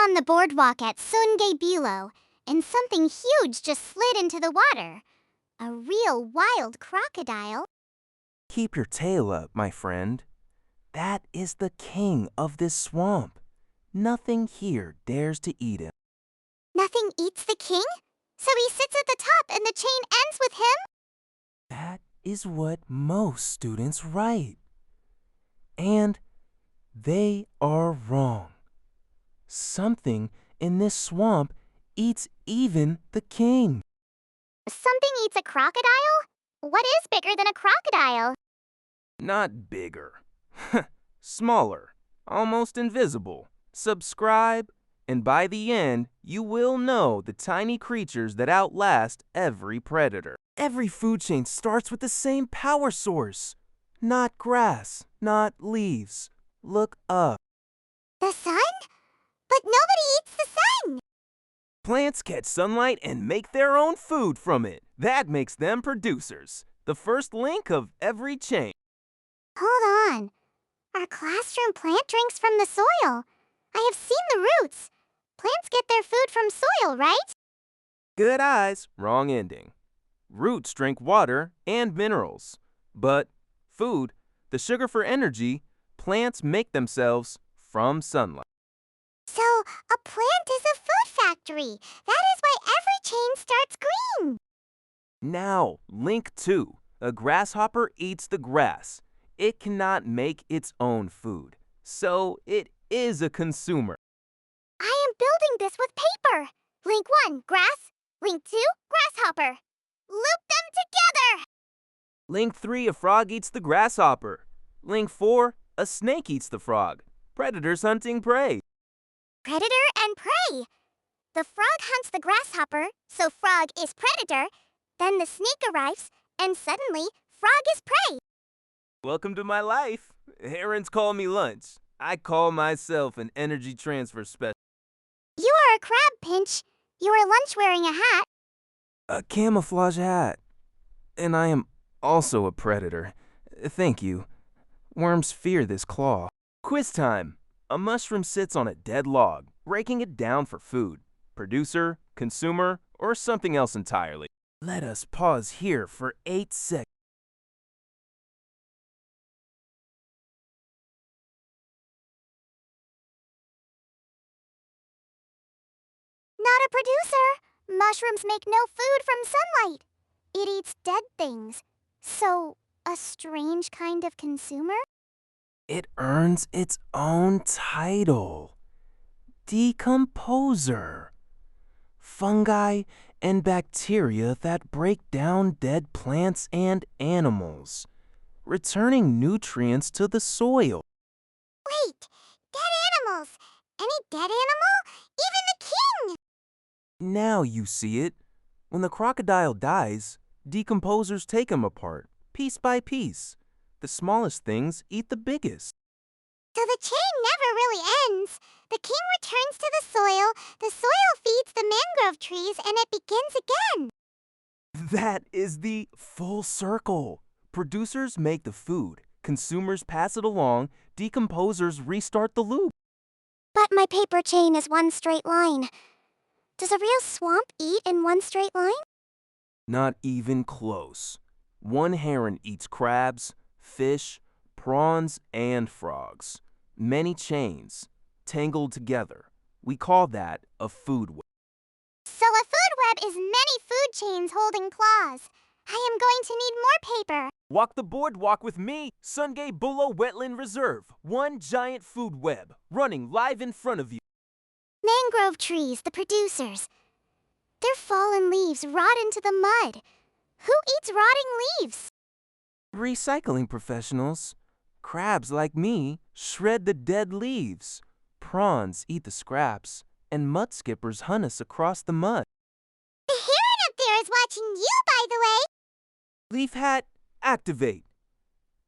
on the boardwalk at Sungei Buloh, and something huge just slid into the water. A real wild crocodile. Keep your tail up, my friend. That is the king of this swamp. Nothing here dares to eat him. Nothing eats the king? So he sits at the top and the chain ends with him? That is what most students write. And they are wrong. Something in this swamp eats even the king. Something eats a crocodile? What is bigger than a crocodile? Not bigger. Smaller. Almost invisible. Subscribe, and by the end, you will know the tiny creatures that outlast every predator. Every food chain starts with the same power source. Not grass, not leaves. Look up. The sun? But nobody eats the sun! Plants catch sunlight and make their own food from it. That makes them producers. The first link of every chain. Hold on. Our classroom plant drinks from the soil. I have seen the roots. Plants get their food from soil, right? Good eyes, wrong ending. Roots drink water and minerals. But food, the sugar for energy, plants make themselves from sunlight. So, a plant is a food factory. That is why every chain starts green. Now, link 2. A grasshopper eats the grass. It cannot make its own food, so it is a consumer. I am building this with paper. Link 1, grass. Link 2, grasshopper. Loop them together! Link 3, a frog eats the grasshopper. Link 4, a snake eats the frog. Predators hunting prey. Predator and prey. The frog hunts the grasshopper, so frog is predator. Then the snake arrives, and suddenly, frog is prey. Welcome to my life. Herons call me lunch. I call myself an energy transfer specialist. You are a crab, Pinch. You are lunch wearing a hat. A camouflage hat. And I am also a predator. Thank you. Worms fear this claw. Quiz time. A mushroom sits on a dead log, breaking it down for food. Producer, consumer, or something else entirely. Let us pause here for 8 seconds. Not a producer. Mushrooms make no food from sunlight. It eats dead things. So, a strange kind of consumer? It earns its own title. Decomposer. Fungi and bacteria that break down dead plants and animals, returning nutrients to the soil. Wait, dead animals. Any dead animal? Even the king! Now you see it. When the crocodile dies, decomposers take him apart, piece by piece. The smallest things eat the biggest. So the chain never really ends. The king returns to the soil feeds the mangrove trees, and it begins again. That is the full circle. Producers make the food, consumers pass it along, decomposers restart the loop. But my paper chain is one straight line. Does a real swamp eat in one straight line? Not even close. One heron eats crabs, fish, prawns, and frogs. Many chains, tangled together. We call that a food web. So a food web is many food chains holding claws. I am going to need more paper. Walk the boardwalk with me, Sungei Buloh Wetland Reserve. One giant food web, running live in front of you. Mangrove trees, the producers. Their fallen leaves rot into the mud. Who eats rotting leaves? Recycling professionals. Crabs like me shred the dead leaves. Prawns eat the scraps, and mud skippers hunt us across the mud. The heron up there is watching you, by the way. Leaf hat, activate.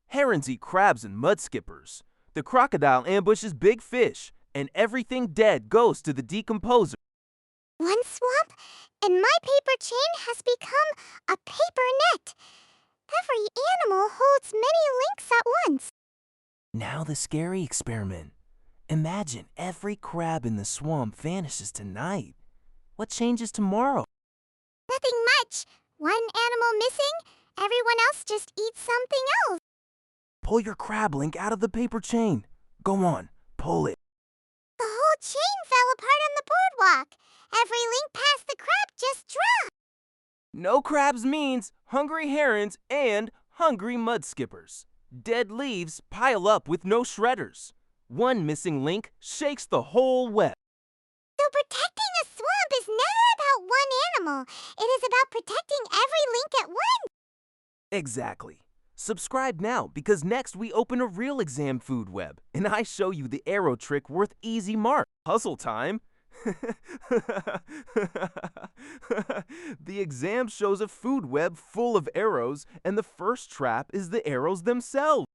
Herons eat crabs and mud skippers. The crocodile ambushes big fish, and everything dead goes to the decomposer. One swamp, and my paper chain has become a paper net. Every animal holds many links at once. Now the scary experiment. Imagine every crab in the swamp vanishes tonight. What changes tomorrow? Nothing much. One animal missing, everyone else just eats something else. Pull your crab link out of the paper chain. Go on, pull it. The whole chain fell apart on the boardwalk. Every link past the crab just dropped. No crabs means hungry herons and hungry mud skippers. Dead leaves pile up with no shredders. One missing link shakes the whole web. So protecting a swamp is never about one animal. It is about protecting every link at once. Exactly. Subscribe now because next we open a real exam food web and I show you the arrow trick worth easy mark. Puzzle time. The exam shows a food web full of arrows and the first trap is the arrows themselves.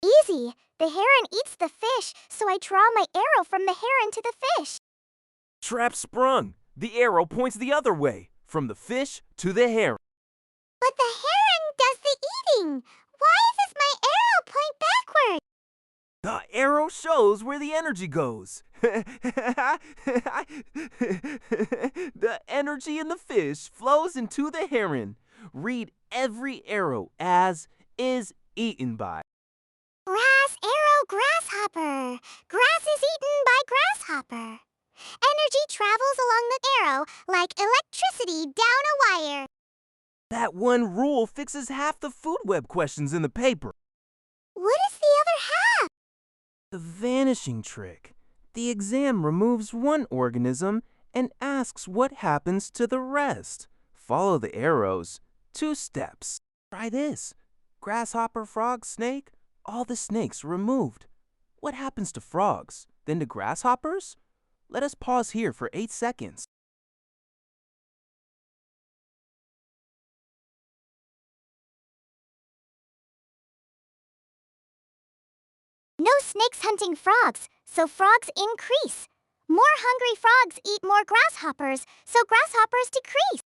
Easy. The heron eats the fish, so I draw my arrow from the heron to the fish. Trap sprung. The arrow points the other way, from the fish to the heron. But the heron does the eating. Why does my arrow point backward? The arrow shows where the energy goes. The energy in the fish flows into the heron. Read every arrow as is eaten by. Grass, arrow, grasshopper. Grass is eaten by grasshopper. Energy travels along the arrow like electricity down a wire. That one rule fixes half the food web questions in the paper. What is the other half? The vanishing trick. The exam removes one organism and asks what happens to the rest. Follow the arrows. 2 steps. Try this. Grasshopper, frog, snake. All the snakes removed. What happens to frogs? Then to grasshoppers? Let us pause here for 8 seconds. No snakes hunting frogs, so frogs increase. More hungry frogs eat more grasshoppers, so grasshoppers decrease.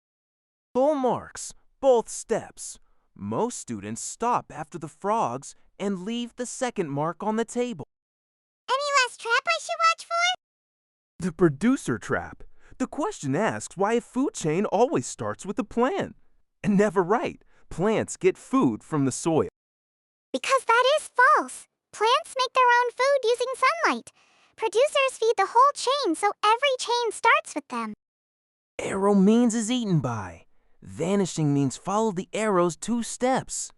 Full marks, both steps. Most students stop after the frogs and leave the second mark on the table. Any last trap I should watch for? The producer trap. The question asks why a food chain always starts with a plant. And never right. Plants get food from the soil. Because that is false. Plants make their own food using sunlight. Producers feed the whole chain, so every chain starts with them. Arrow means is eaten by. Vanishing means follow the arrow's 2 steps.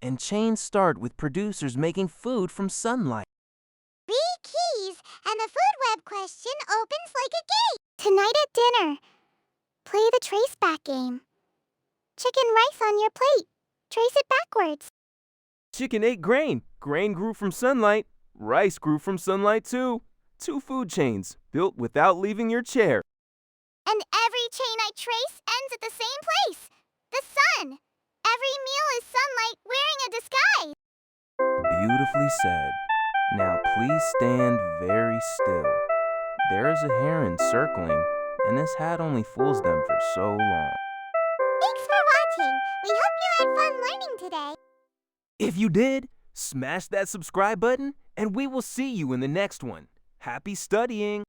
And chains start with producers making food from sunlight. 3 keys, and the food web question opens like a gate. Tonight at dinner, play the trace back game. Chicken rice on your plate. Trace it backwards. Chicken ate grain. Grain grew from sunlight. Rice grew from sunlight too. 2 food chains built without leaving your chair. And every chain I trace ends at the same place. The sun. Every meal is sunlight wearing a disguise. Beautifully said. Now please stand very still. There is a heron circling, and this hat only fools them for so long. Thanks for watching. We hope you had fun learning today. If you did, smash that subscribe button, and we will see you in the next one. Happy studying!